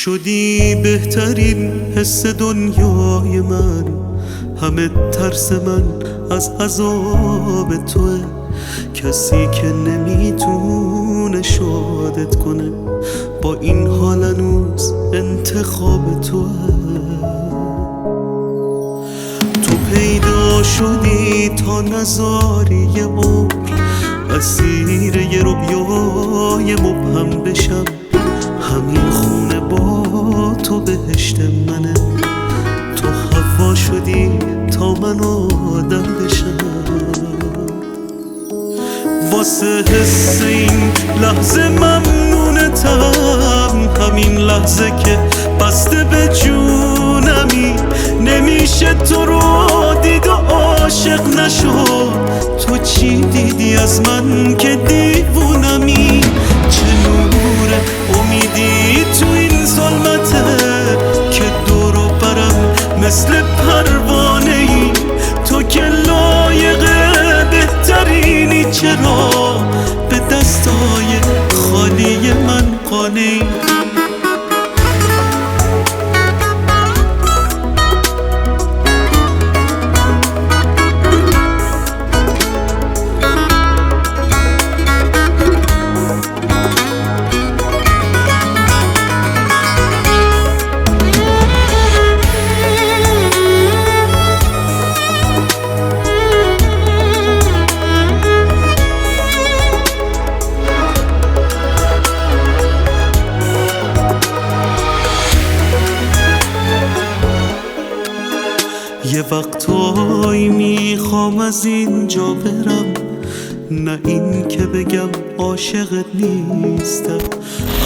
شدی بهترین حس دنیای من، همه ترس من از عذاب توه. کسی که نمیتونه شادت کنه، با این حال هنوز انتخاب توه. تو پیدا شدی تا نذاری یه عمر اسیر یه رویای مبهم بشم. همین خونه با تو بهشت منه، تو هوا شدی تا من آدم بشم. واسه حس این لحظه ممنونتم، همین لحظه که بسته به جونمی. نمیشه تو رو دید و عاشق نشد. تو چی دیدی از من که دیوونمی؟ چه نور امیدی تو این ظلمته که دور و برم مثل پروانه ای. تو که لایق بهترینی، چرا به دستای خالی من قانعی؟ یه وقتایی میخوام از اینجا برم، نه این که بگم عاشقت نیستم.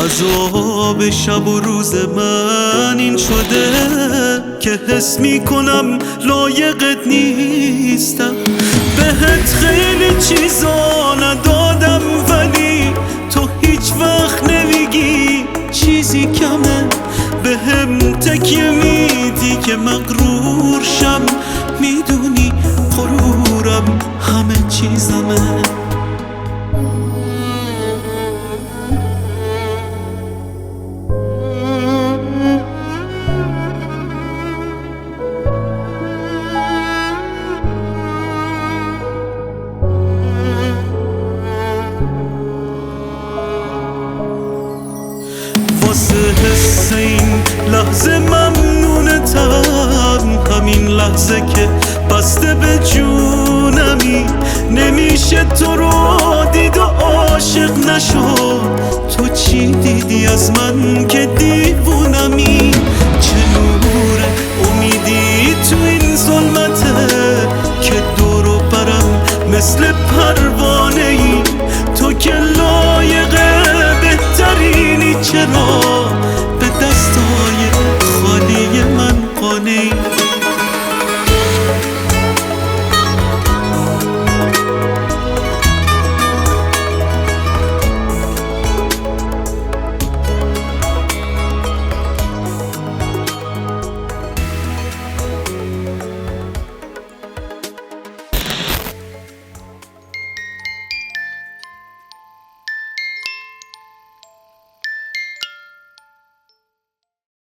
عذاب شب و روز من این شده که حس میکنم لایقت نیستم. بهت خیلی چیزا ندادم ولی تو هیچ وقت نمیگی چیزی کمه. بهم تکیه میدی که مغرور شم، میدونی غرورم همه چیزمه. واسه حس این لحظه ممنونتم، همین لحظه که بسته به جونمی. نمیشه تو رو دید و عاشق نشد. تو چی دیدی از من که دیوونمی؟ چه نور امیدی تو این ظلمته که دور و برم مثل پروانه ای. تو که لایق بهترینی، چرا